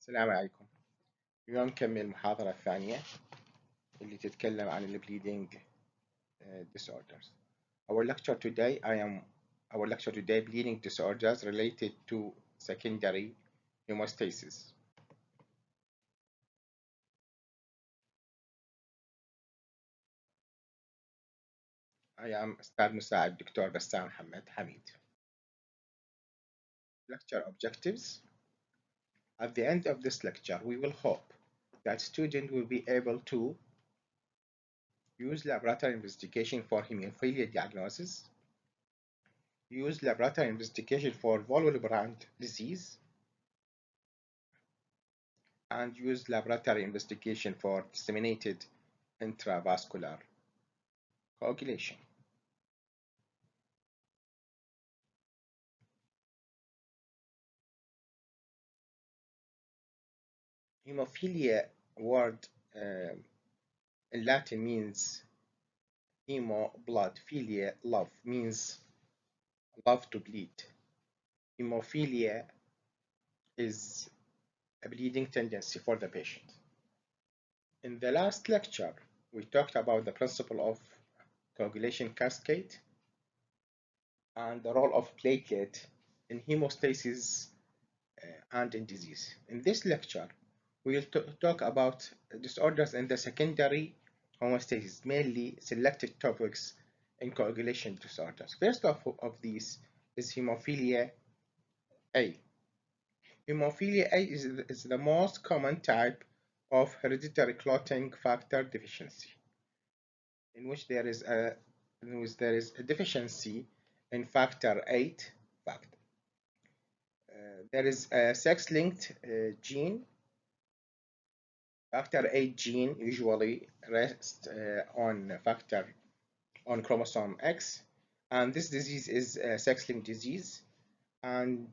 السلام عليكم. اليوم نكمل المحاضرة الثانية اللي تتكلم عن ال bleeding disorders. Our lecture today bleeding disorders related to secondary hemostasis. I am أستاذ مساعد دكتور بسام محمد حميد. Lecture objectives. At the end of this lecture, we will hope that students will be able to use laboratory investigation for hemophilia diagnosis, use laboratory investigation for Wöhlbrand disease, and use laboratory investigation for disseminated intravascular coagulation. Hemophilia word in Latin means hemo, blood, philia, love, means love to bleed. Hemophilia is a bleeding tendency for the patient. In the last lecture, we talked about the principle of coagulation cascade and the role of platelet in hemostasis and in disease. In this lecture, we will talk about disorders in the secondary hemostasis, mainly selected topics in coagulation disorders. First of these is hemophilia A. Hemophilia A is the most common type of hereditary clotting factor deficiency, in which there is a deficiency in factor 8 factor. There is a sex-linked gene. Factor 8 gene usually rests on chromosome X, and this disease is a sex-linked disease and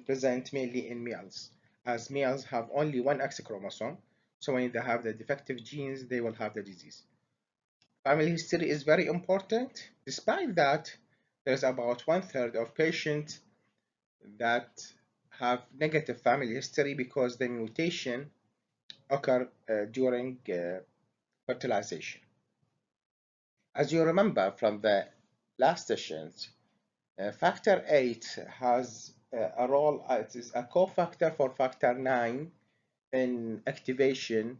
present mainly in males, as males have only one X chromosome. So when they have the defective genes, they will have the disease. Family history is very important. Despite that, there's about 1/3 of patients that have negative family history because the mutation occur during fertilization. As you remember from the last sessions, factor 8 has a role, it is a cofactor for factor 9 in activation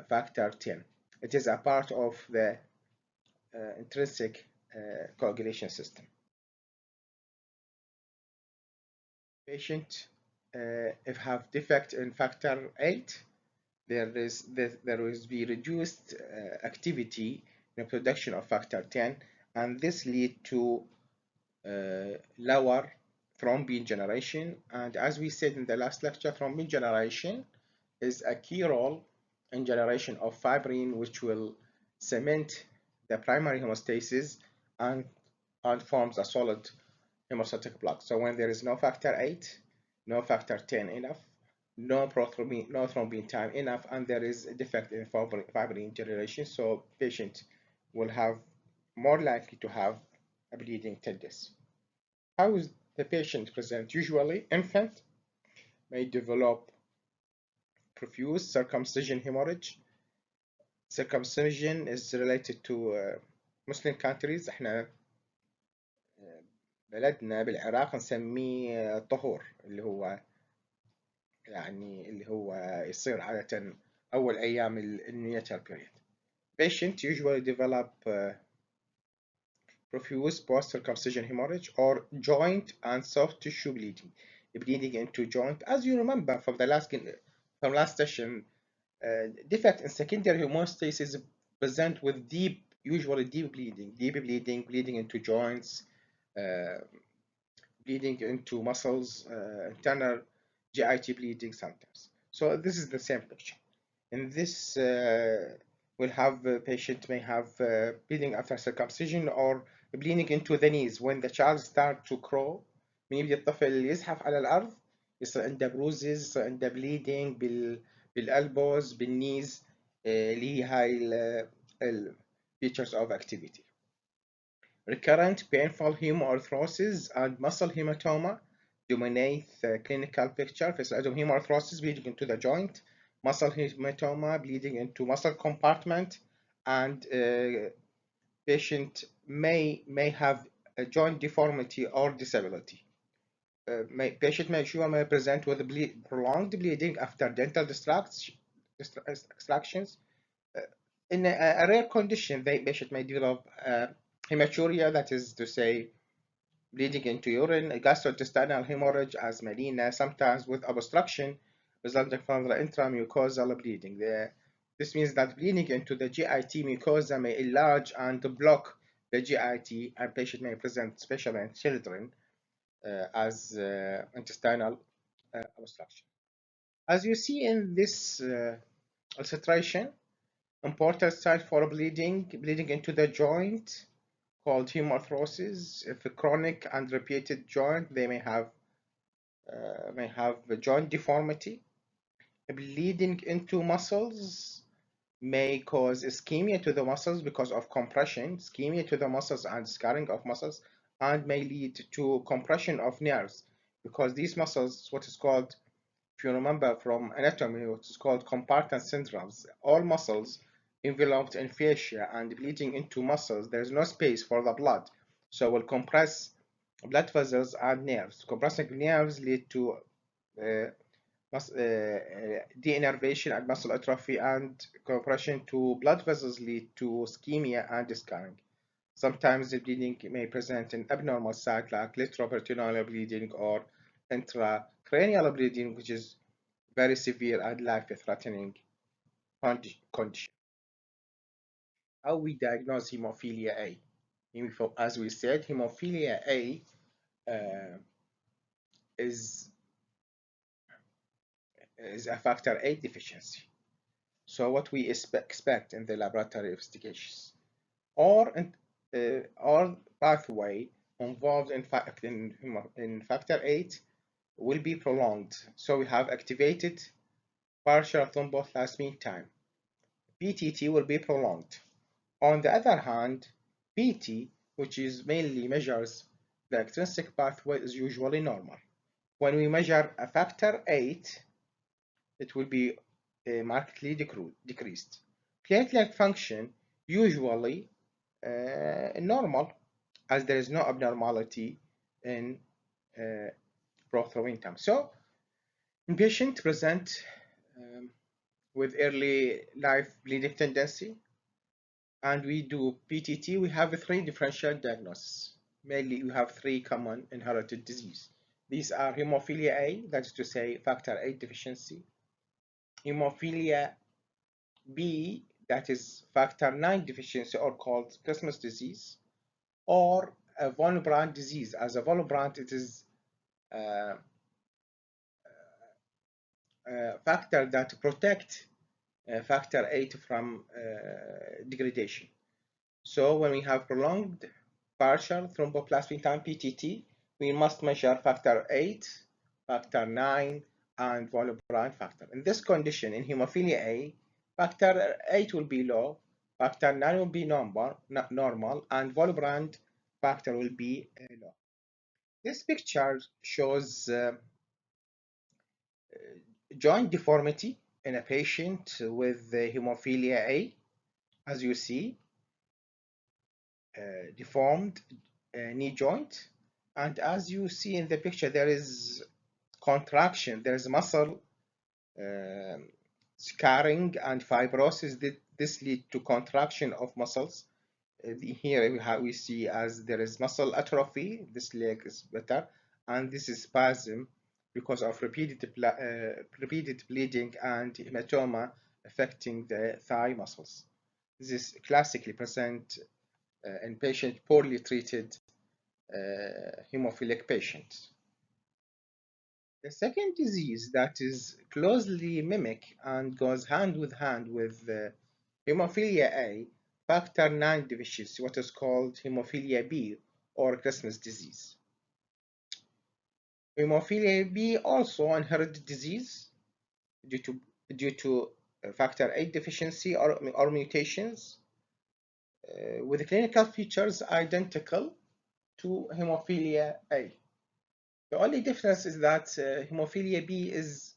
factor 10. It is a part of the intrinsic coagulation system. Patient if have defect in factor 8, there will be reduced activity in the production of factor 10, and this lead to lower thrombin generation. And as we said in the last lecture, thrombin generation is a key role in generation of fibrin, which will cement the primary hemostasis and forms a solid hemostatic block. So when there is no factor 8, no factor 10 enough, no thrombin time enough, and there is a defect in fibrin generation, so patient will have more likely to have a bleeding tendency. How is the patient present? Usually, infant may develop profuse circumcision hemorrhage. Circumcision is related to Muslim countries. احنا بلدنا بالعراق نسميه طهور، اللي هو يصير عادة أول أيام النيوتال period. Patient usually develop profuse post-circumcision hemorrhage or joint and soft tissue bleeding into joint. As you remember from last session, defect in secondary hemostasis present with usually deep bleeding into joints, bleeding into muscles, internal GIT bleeding sometimes. So this is the same picture. In this, patient may have bleeding after circumcision or bleeding into the knees. When the child starts to crawl, يبدأ الطفل يزحف على الأرض، يصير عنده bruises، يصير عنده bleeding بالelbows بالknees، اللي هي هاي features of activity. Recurrent painful hemoarthrosis and muscle hematoma dominate the clinical picture. Facet hemoarthrosis bleeding into the joint, muscle hematoma bleeding into muscle compartment, and patient may have a joint deformity or disability. Patient may present with prolonged bleeding after dental extractions. In a rare condition, the patient may develop hematuria, that is to say, bleeding into urine, gastrointestinal hemorrhage as melena, sometimes with obstruction resulting from the intramucosal bleeding. This means that bleeding into the GIT mucosa may enlarge and block the GIT, and patient may present, especially in children, as intestinal obstruction. As you see in this illustration, important site for bleeding into the joint, called hemoarthrosis. If a chronic and repeated joint, they may have a joint deformity. Bleeding into muscles may cause ischemia to the muscles because of compression, ischemia to the muscles and scarring of muscles, and may lead to compression of nerves because these muscles, what is called, if you remember from anatomy, what is called compartment syndromes, all muscles enveloped in fascia and bleeding into muscles, there is no space for the blood, so will compress blood vessels and nerves. Compressing nerves lead to uh, de-innervation and muscle atrophy, and compression to blood vessels lead to ischemia and scarring. Sometimes the bleeding may present in abnormal site like retroperitoneal bleeding or intracranial bleeding, which is very severe and life-threatening condition. How we diagnose hemophilia A? As we said, hemophilia A uh, is a factor VIII deficiency. So what we expect in the laboratory investigations, or pathway involved in factor VIII will be prolonged. So we have activated partial thromboplasmin time. PTT will be prolonged. On the other hand, PT, which is mainly measures the extrinsic pathway, is usually normal. When we measure a factor VIII, it will be markedly decreased. Platelet function usually normal, as there is no abnormality in prothrombin time. So, in patients present with early life bleeding tendency, and we do PTT, we have three differential diagnoses. Mainly, we have three common inherited disease. These are hemophilia A, that is to say, factor VIII deficiency, hemophilia B, that is factor IX deficiency, or called Christmas disease, or a von Brandt disease. As a von Brandt, it is a factor that protect factor VIII from degradation. So when we have prolonged partial thromboplasmin time PTT, we must measure factor VIII, factor IX, and von Brandt factor. In this condition, in hemophilia A, factor VIII will be low, factor IX will be normal, and von Brandt factor will be low. This picture shows joint deformity in a patient with hemophilia A. As you see, deformed knee joint, and as you see in the picture, there is contraction, there is muscle scarring and fibrosis. This lead to contraction of muscles. Here we see as there is muscle atrophy, this leg is better, and this is spasm because of repeated bleeding and hematoma affecting the thigh muscles. This is classically present in patient poorly treated hemophilic patients. The second disease that is closely mimic and goes hand with hemophilia A, factor IX deficiency, what is called hemophilia B, or Christmas disease. Hemophilia B also inherited disease due to factor VIII deficiency or mutations with clinical features identical to hemophilia A. The only difference is that hemophilia B is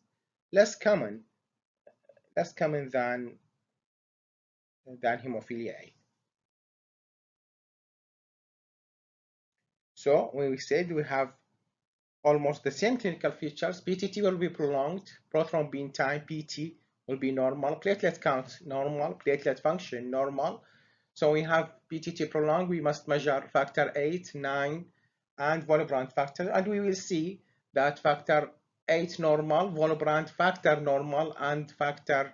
less common, than hemophilia A. So when we said we have almost the same clinical features, PTT will be prolonged, prothrombin time PT will be normal, platelet count normal, platelet function normal. So we have PTT prolonged, we must measure factor 8, 9, and Willebrand factor, and we will see that factor 8 normal, Willebrand factor normal, and factor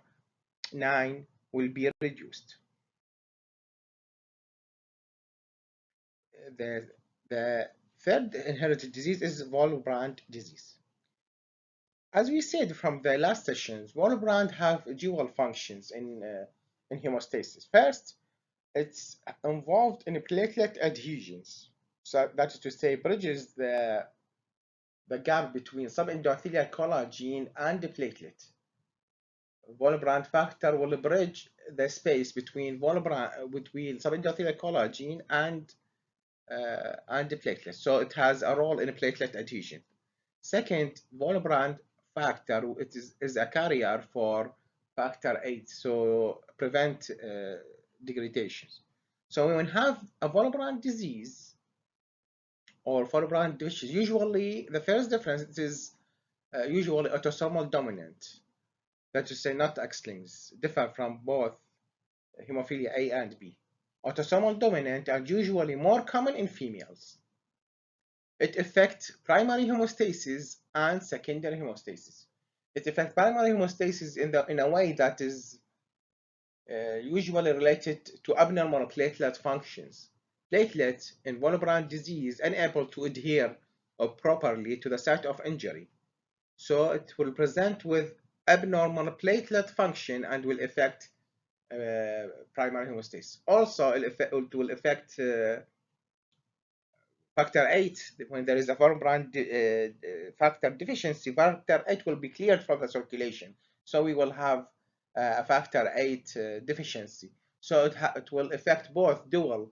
9 will be reduced. The, the third inherited disease is Willebrand disease. As we said from the last sessions, Willebrand have dual functions in hemostasis. First, it's involved in platelet adhesions. So that is to say, bridges the gap between subendothelial collagen and the platelet. Willebrand factor will bridge the space between subendothelial collagen and the platelet. So it has a role in platelet adhesion. Second, Willebrand factor is a carrier for factor 8, so prevent degradations. So when we have a Willebrand disease or Willebrand deficiency, usually the first difference is usually autosomal dominant. That is to say, not X-linked, differ from both hemophilia A and B. Autosomal dominant are usually more common in females. It affects primary hemostasis and secondary hemostasis. It affects primary hemostasis in a way that is usually related to abnormal platelet functions. Platelets in Willebrand disease unable to adhere properly to the site of injury. So it will present with abnormal platelet function and will affect primary hemostasis. Also, it will affect factor 8, when there is a Willebrand factor deficiency, factor 8 will be cleared from the circulation. So we will have a factor 8 deficiency. So it will affect both dual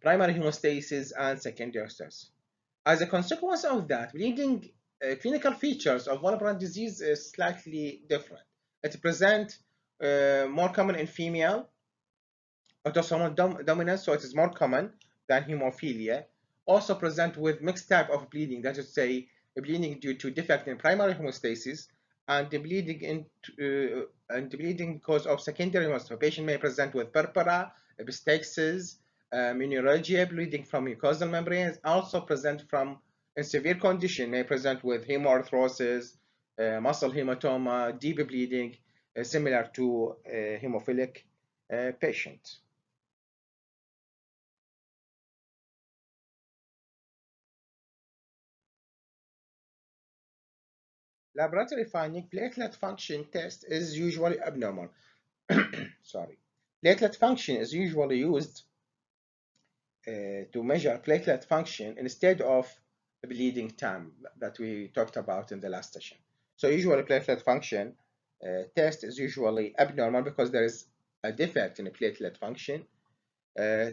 primary hemostasis and secondary hemostasis. As a consequence of that, bleeding clinical features of Willebrand disease is slightly different. It presents more common in female, autosomal dominant, so it is more common than hemophilia. Also present with mixed type of bleeding, that is to say, bleeding due to defect in primary hemostasis and the bleeding because of secondary hemostasis. The patient may present with purpura, epistaxis, menorrhagia, bleeding from mucosal membranes. Also present from, in severe condition, may present with hemoarthrosis, muscle hematoma, deep bleeding, similar to hemophilic patient. Laboratory finding platelet function test is usually abnormal. Sorry. Platelet function is usually used to measure platelet function instead of bleeding time that we talked about in the last session. So usually platelet function test is usually abnormal because there is a defect in the platelet function.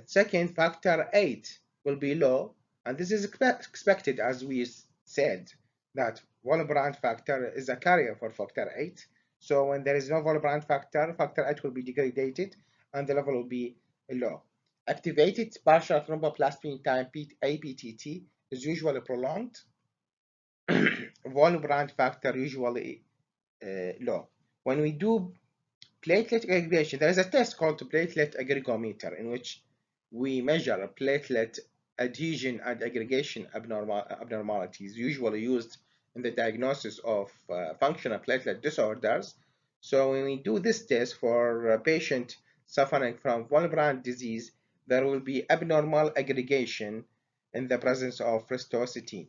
Second, factor 8 will be low, and this is expected, as we said, that Willebrand factor is a carrier for factor 8. So when there is no Willebrand factor, factor 8 will be degraded and the level will be low. Activated partial thromboplastin time APTT is usually prolonged. Willebrand factor usually low. When we do platelet aggregation, there is a test called platelet aggregometer in which we measure platelet adhesion and aggregation abnormalities usually used in the diagnosis of functional platelet disorders. So when we do this test for a patient suffering from Willebrand disease, there will be abnormal aggregation in the presence of restositine.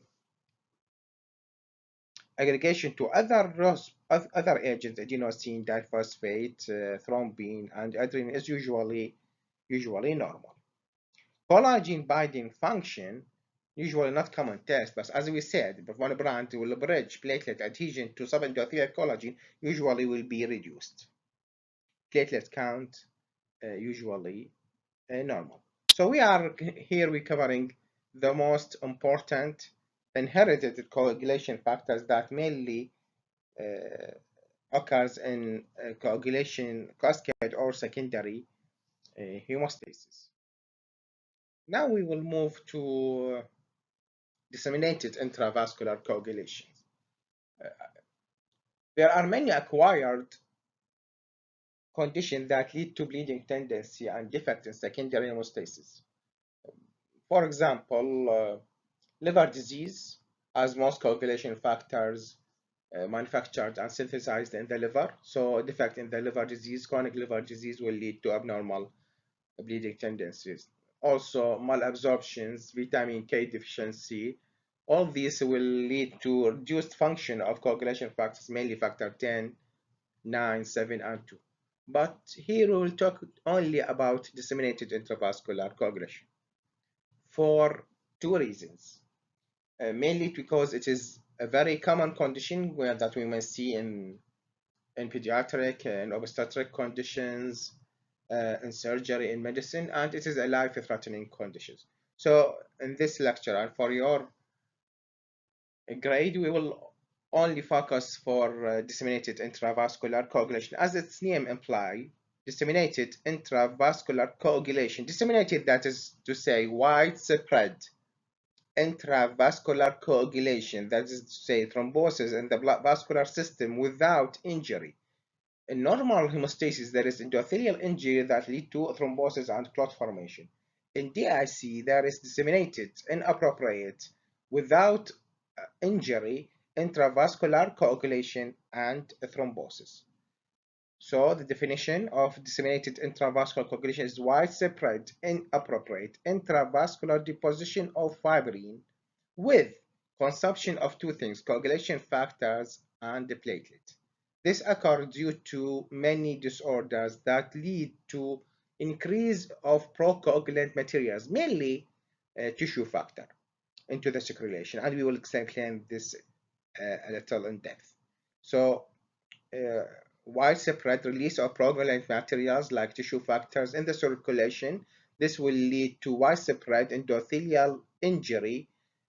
Aggregation to other agents, adenosine, diphosphate, thrombin, and adrenaline is usually normal. Collagen binding function, usually not common test, but as we said, but Willebrand will bridge platelet adhesion to subendothelial collagen usually will be reduced. Platelet count usually normal. So we are here covering the most important inherited coagulation factors that mainly occurs in coagulation cascade or secondary hemostasis. Now we will move to disseminated intravascular coagulation. There are many acquired conditions that lead to bleeding tendency and defect in secondary hemostasis. For example, liver disease, as most coagulation factors manufactured and synthesized in the liver. So defect in the liver disease, chronic liver disease will lead to abnormal bleeding tendencies. Also malabsorptions, vitamin K deficiency, all these will lead to reduced function of coagulation factors, mainly factor 10, 9, 7, and 2. But here we will talk only about disseminated intravascular coagulation for two reasons. Mainly because it is a very common condition that we may see in pediatric and obstetric conditions, in surgery, in medicine, and it is a life-threatening condition. So in this lecture and for your grade, we will only focus for disseminated intravascular coagulation. As its name implies, disseminated intravascular coagulation. Disseminated, that is to say, widespread intravascular coagulation, that is to say, thrombosis in the blood vascular system without injury. In normal hemostasis, there is endothelial injury that lead to thrombosis and clot formation. In DIC, there is disseminated, inappropriate, without injury, intravascular coagulation and thrombosis. So the definition of disseminated intravascular coagulation is widespread, inappropriate intravascular deposition of fibrin with consumption of two things, coagulation factors and the platelet. This occurs due to many disorders that lead to increase of procoagulant materials, mainly tissue factor, into the circulation, and we will explain this a little in depth. So, uh, widespread release of procoagulant materials like tissue factors in the circulation. This will lead to widespread endothelial injury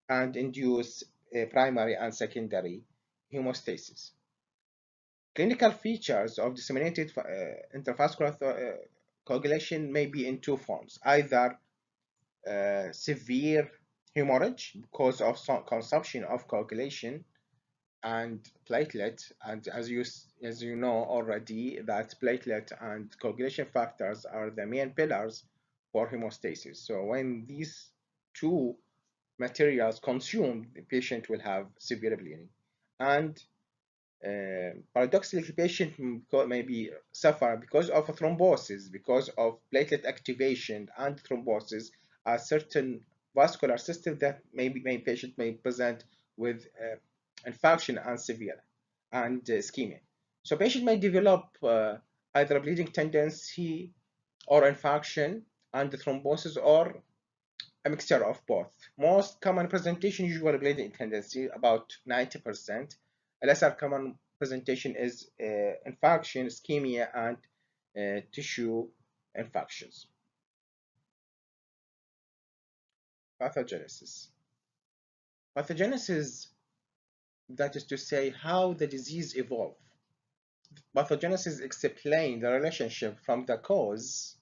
and induce primary and secondary hemostasis. Clinical features of disseminated intravascular coagulation may be in two forms, either severe hemorrhage because of consumption of coagulation and platelet, and as you know already that platelet and coagulation factors are the main pillars for hemostasis. So when these two materials consumed, the patient will have severe bleeding. And paradoxically, the patient may be suffer because of a thrombosis, because of platelet activation and thrombosis, a certain vascular system that patient may present with infarction and severe and ischemia. So patient may develop either a bleeding tendency or infarction and thrombosis or a mixture of both. Most common presentation usually bleeding tendency, about 90%. A lesser common presentation is infarction, ischemia, and tissue infections. Pathogenesis. Pathogenesis, that is to say, how the disease evolved. Pathogenesis explains the relationship from the cause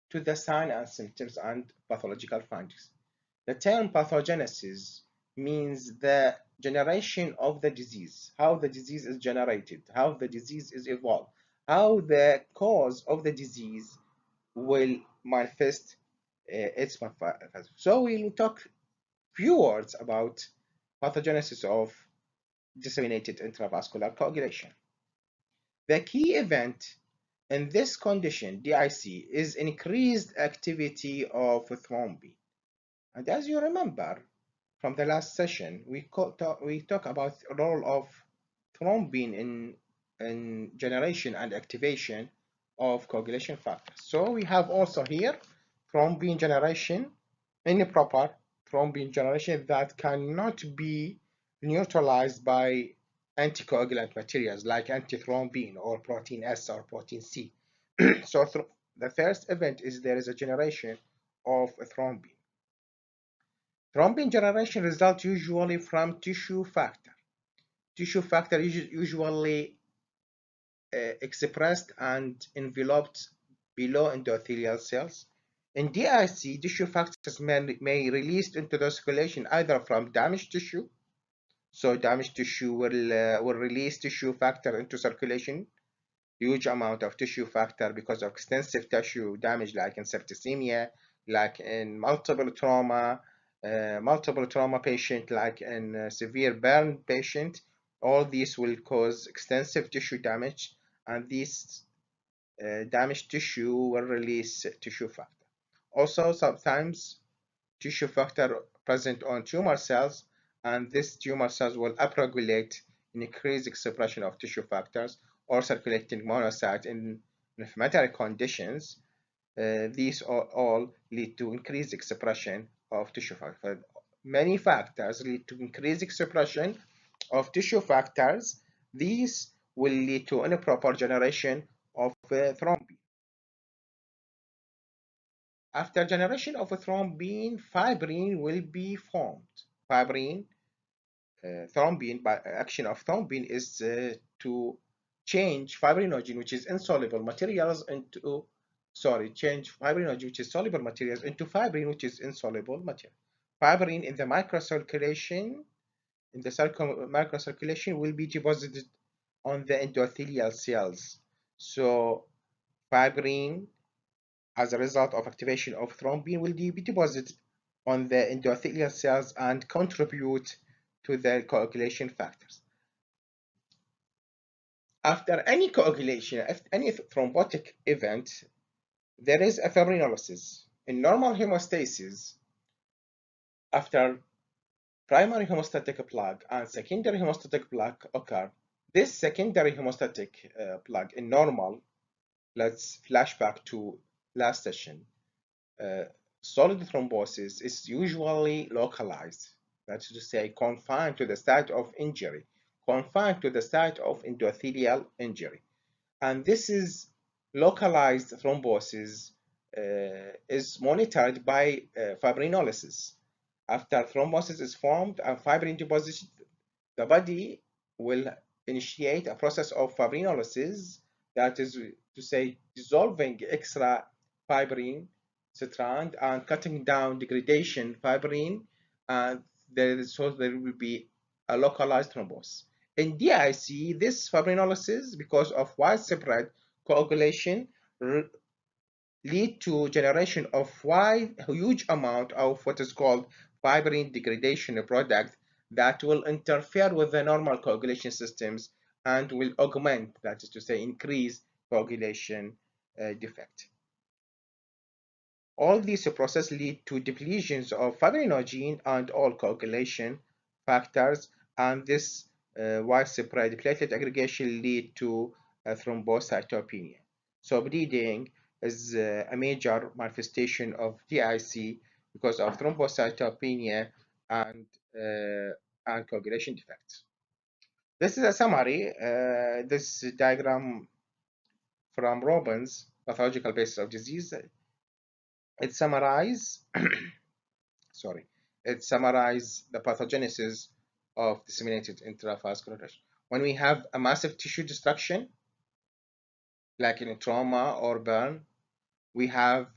to the sign and symptoms and pathological findings. The term pathogenesis means the generation of the disease, how the disease is generated, how the disease is evolved, how the cause of the disease will manifest its manifestation. So we'll talk few words about pathogenesis of disseminated intravascular coagulation. The key event in this condition, DIC, is increased activity of thrombin. And as you remember from the last session, we talk about the role of thrombin in generation and activation of coagulation factors. So we have also here thrombin generation, improper thrombin generation that cannot be neutralized by anticoagulant materials like antithrombin or protein S or protein C. So the first event is there is a generation of a thrombin. Thrombin generation results usually from tissue factor. Tissue factor is usually expressed and enveloped below endothelial cells. In DIC, tissue factors may released into the circulation either from damaged tissue, so damaged tissue will release tissue factor into circulation, huge amount of tissue factor because of extensive tissue damage, like in septicemia, like in multiple trauma patient, like in severe burn patient. All these will cause extensive tissue damage, and these damaged tissue will release tissue factor. Also, sometimes tissue factor present on tumor cells, and these tumor cells will upregulate and increase expression of tissue factors or circulating monocytes in inflammatory conditions. These all lead to increased expression of tissue factors. Many factors lead to increased expression of tissue factors. These will lead to improper generation of thrombin. After generation of a thrombin, fibrin will be formed. Fibrin, thrombin, by action of thrombin is to change fibrinogen, which is insoluble materials, into, change fibrinogen, which is soluble materials, into fibrin, which is insoluble material. Fibrin in the microcirculation, microcirculation will be deposited on the endothelial cells. So fibrin, as a result of activation of thrombin, will be deposited on the endothelial cells and contribute to the coagulation factors. After any coagulation, any thrombotic event, there is a fibrinolysis. In normal hemostasis, after primary hemostatic plaque and secondary hemostatic plaque occur, this secondary hemostatic plaque in normal, let's flash back to last session, solid thrombosis is usually localized, that's to say confined to the site of injury, confined to the site of endothelial injury. And this is localized thrombosis is monitored by fibrinolysis. After thrombosis is formed and fibrin deposition, the body will initiate a process of fibrinolysis, that is to say dissolving extra fibrin strand and cutting down degradation fibrin, and so there will be a localized thrombosis. In DIC, this fibrinolysis, because of widespread coagulation, lead to generation of huge amount of what is called fibrin degradation product that will interfere with the normal coagulation systems and will augment, that is to say increase, coagulation defect. All these processes lead to depletions of fibrinogen and all coagulation factors, and this widespread platelet aggregation lead to thrombocytopenia. So bleeding is a major manifestation of DIC because of thrombocytopenia and, coagulation defects. This is a summary. This diagram from Robin's pathological basis of disease. It summarizes the pathogenesis of disseminated intravascular lesion. When we have a massive tissue destruction, like in a trauma or burn, we have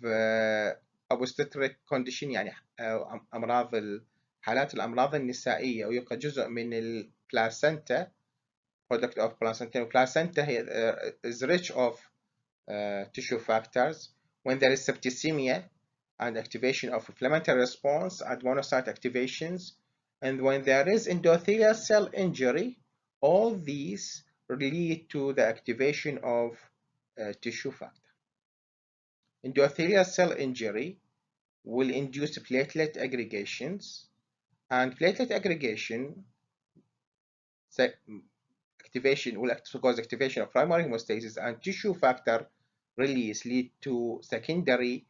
obstetric condition، يعني حالات الأمراض النسائية، ويبقى جزء من البلاسنتا product of placenta. Placenta is rich of tissue factors. When there is septicemia and activation of inflammatory response and monocyte activations, and when there is endothelial cell injury, all these lead to the activation of tissue factor. Endothelial cell injury will induce platelet aggregations, and platelet aggregation activation will cause activation of primary hemostasis, and tissue factor release lead to secondary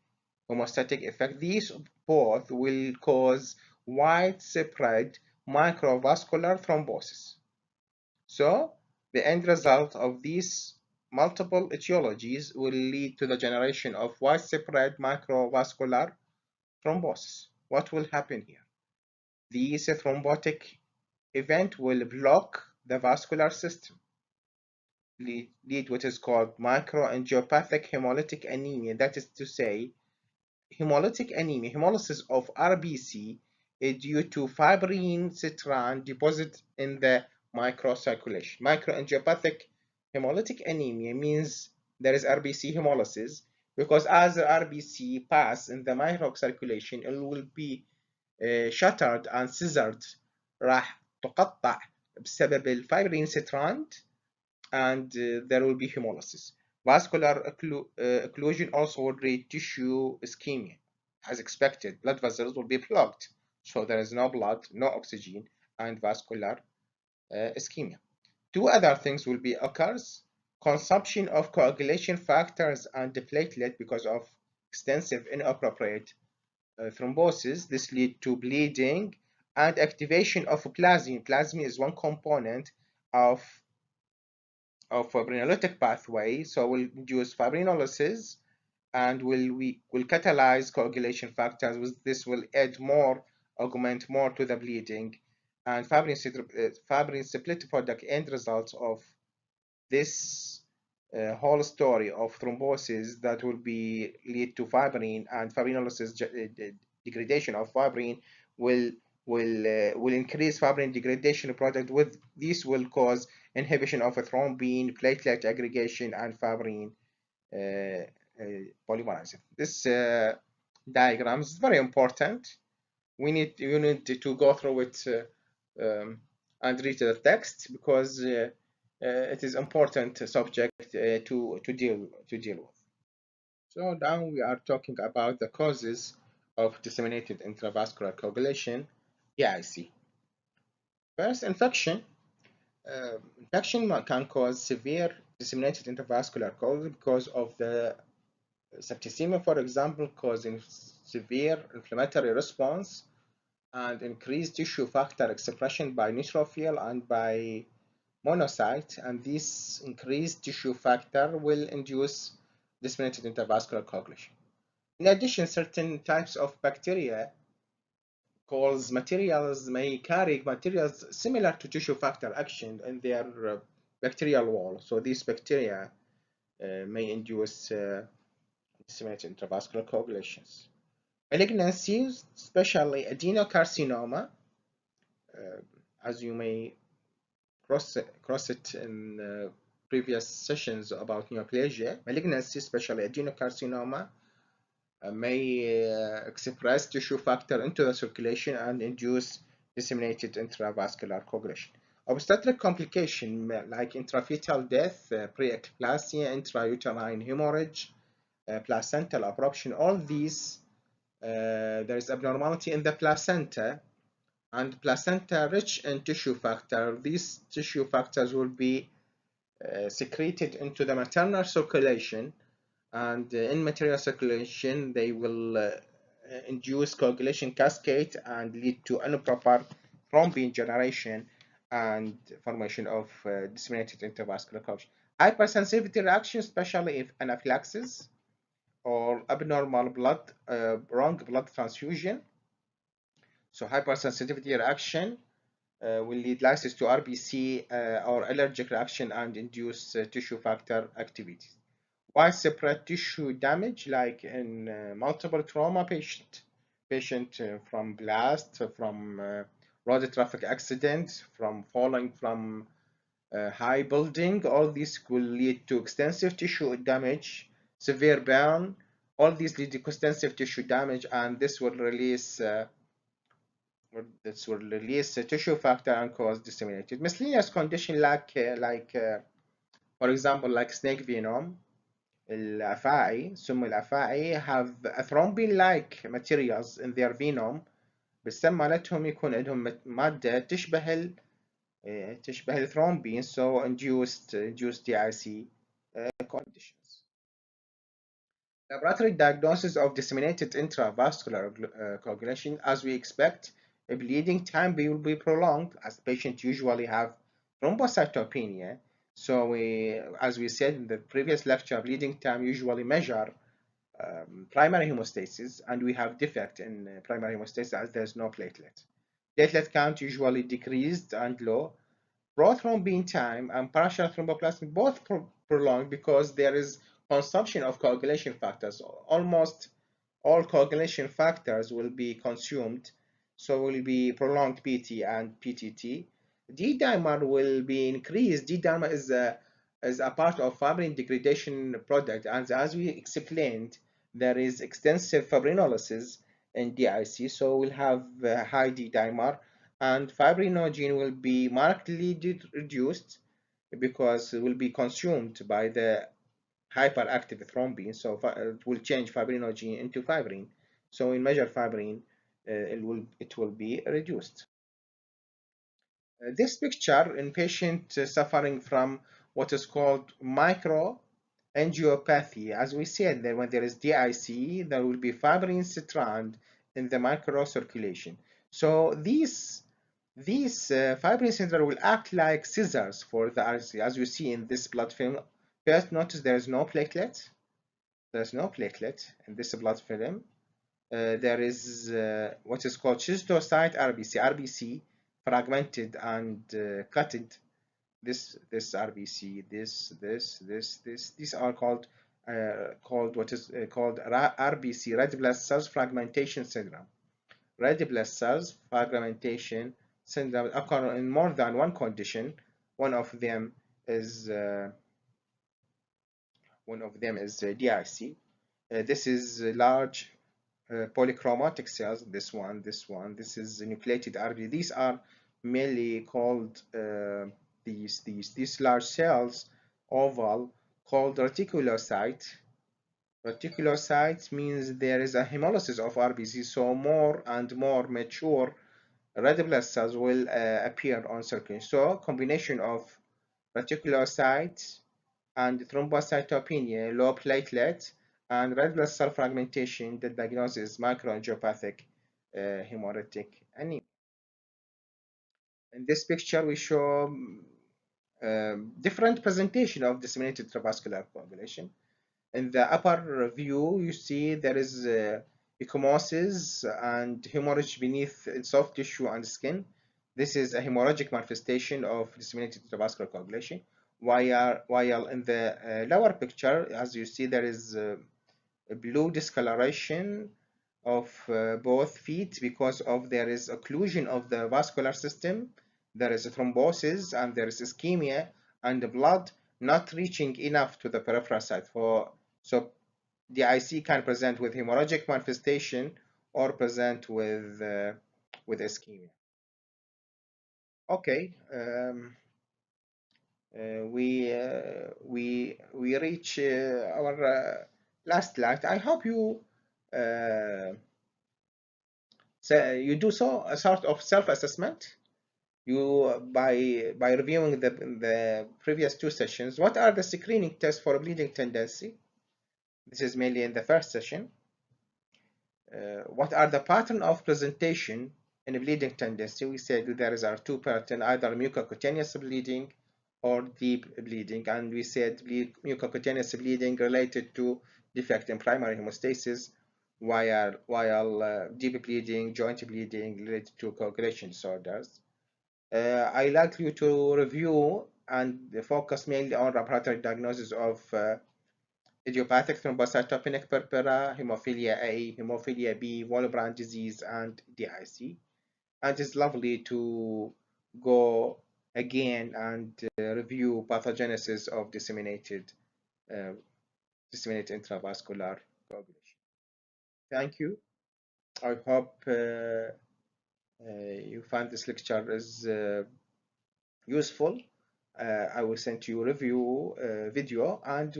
hemostatic effect. These both will cause widespread microvascular thrombosis. So the end result of these multiple etiologies will lead to the generation of widespread microvascular thrombosis. What will happen here? This thrombotic event will block the vascular system, lead what is called microangiopathic hemolytic anemia. That is to say, hemolytic anemia, hemolysis of RBC, is due to fibrin strand deposit in the microcirculation. Microangiopathic hemolytic anemia means there is RBC hemolysis because as the RBC pass in the microcirculation, it will be shattered and scissored. راح تقطع بسبب الفايبرين strand and there will be hemolysis. Vascular occlusion also will lead tissue ischemia. As expected, blood vessels will be plugged, so there is no blood, no oxygen, and vascular ischemia. Two other things will be occurs: consumption of coagulation factors and platelet because of extensive inappropriate thrombosis. This lead to bleeding and activation of plasmin. Plasmin is one component of fibrinolytic pathway, so will induce fibrinolysis and will catalyze coagulation factors. This will add more, augment more to the bleeding, and fibrin split product end results of this whole story of thrombosis that will be lead to fibrin and fibrinolysis. Degradation of fibrin will will increase fibrin degradation product. With this will cause inhibition of a thrombin, platelet aggregation, and fibrin uh, polymerization. This diagram is very important. You need to go through it and read the text because it is important subject to deal with. So now we are talking about the causes of disseminated intravascular coagulation. Yeah, I see. First, infection. Infection can cause severe disseminated intravascular coagulation because of the septicemia, for example, causing severe inflammatory response and increased tissue factor expression by neutrophil and by monocyte, and this increased tissue factor will induce disseminated intravascular coagulation. In addition, certain types of bacteria cause materials may carry materials similar to tissue factor action in their bacterial wall. So these bacteria may induce disseminated intravascular coagulations. Malignancies, especially adenocarcinoma, as you may cross it in previous sessions about neoplasia. Malignancy, especially adenocarcinoma, may express tissue factor into the circulation and induce disseminated intravascular coagulation. Obstetric complication like intrafetal death, preeclampsia, intrauterine hemorrhage, placental abruption, all these there is abnormality in the placenta, and placenta rich in tissue factor. These tissue factors will be secreted into the maternal circulation, and in maternal circulation they will induce coagulation cascade and lead to improper thrombin generation and formation of disseminated intravascular coagulation. Hypersensitivity reaction, especially if anaphylaxis or abnormal wrong blood transfusion. So hypersensitivity reaction will lead lysis to RBC or allergic reaction and induce tissue factor activities. Widespread tissue damage, like in multiple trauma patient from blast, from road traffic accident, from falling from high building, all these will lead to extensive tissue damage, severe burn. All these lead to extensive tissue damage, and this will release a tissue factor and cause disseminated. Miscellaneous condition for example, like snake venom, الأفاعي, سم الأفاعي have thrombin-like materials in their venom. بالسم مالتهم يكون عندهم مادة تشبه الثرومبين, so induced DIC conditions. Laboratory diagnosis of disseminated intravascular coagulation. As we expect, a bleeding time will be prolonged as patients usually have thrombocytopenia. So as we said in the previous lecture, bleeding time usually measure primary hemostasis, and we have defect in primary hemostasis as there's no platelet. Platelet count usually decreased and low. Prothrombin time and partial thromboplastin both prolonged because there is consumption of coagulation factors. Almost all coagulation factors will be consumed, so will be prolonged PT and PTT. D-dimer will be increased. D-dimer is a part of fibrin degradation product, and as we explained, there is extensive fibrinolysis in DIC, so we'll have high D-dimer, and fibrinogen will be markedly reduced because it will be consumed by the hyperactive thrombin, so it will change fibrinogen into fibrin. So in measured fibrin, it will be reduced. This picture in patient suffering from what is called microangiopathy. As we said, that when there is DIC, there will be fibrin strand in the microcirculation. So these fibrin centers will act like scissors for the RC, as you see in this blood film. First, notice there is no platelet. There's no platelet in this blood film. There is what is called schistocyte RBC. RBC fragmented and cutted. This RBC, this. These are called what is called RBC, red blood cells fragmentation syndrome. Red blood cells fragmentation syndrome occur in more than one condition. One of them is DIC. This is large polychromatic cells. This is nucleated RBC. These are mainly called these large cells, oval, called reticulocyte. Reticulocyte means there is a hemolysis of RBC, so more and more mature red blood cells will appear on circulation. So combination of reticulocytes and thrombocytopenia, low platelet, and red blood cell fragmentation, the diagnosis is microangiopathic hemolytic anemia. In this picture, we show different presentation of disseminated intravascular coagulation. In the upper view, you see there is ecchymosis and hemorrhage beneath soft tissue and skin. This is a hemorrhagic manifestation of disseminated intravascular coagulation. While in the lower picture, as you see, there is a blue discoloration of both feet because of there is occlusion of the vascular system, there is a thrombosis, and there is ischemia, and the blood not reaching enough to the peripheral side. So the IC can present with hemorrhagic manifestation or present with ischemia. Okay, we reach our last slide. I hope you so you do so a sort of self-assessment. You by reviewing the previous two sessions. What are the screening tests for bleeding tendency? This is mainly in the first session. What are the pattern of presentation in a bleeding tendency? We said there are two patterns, either mucocutaneous bleeding or deep bleeding, and we said mucocutaneous bleeding related to defect in primary hemostasis, while deep bleeding, joint bleeding related to coagulation disorders. I like you to review and focus mainly on laboratory diagnosis of idiopathic thrombocytopenic purpura, hemophilia A, hemophilia B, Willebrand disease, and DIC. And it's lovely to go again and review pathogenesis of uh, disseminated intravascular coagulation. Thank you. I hope you find this lecture is useful. I will send you a review video and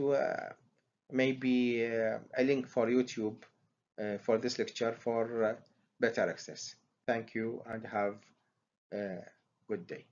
maybe a link for YouTube for this lecture for better access. Thank you and have a good day.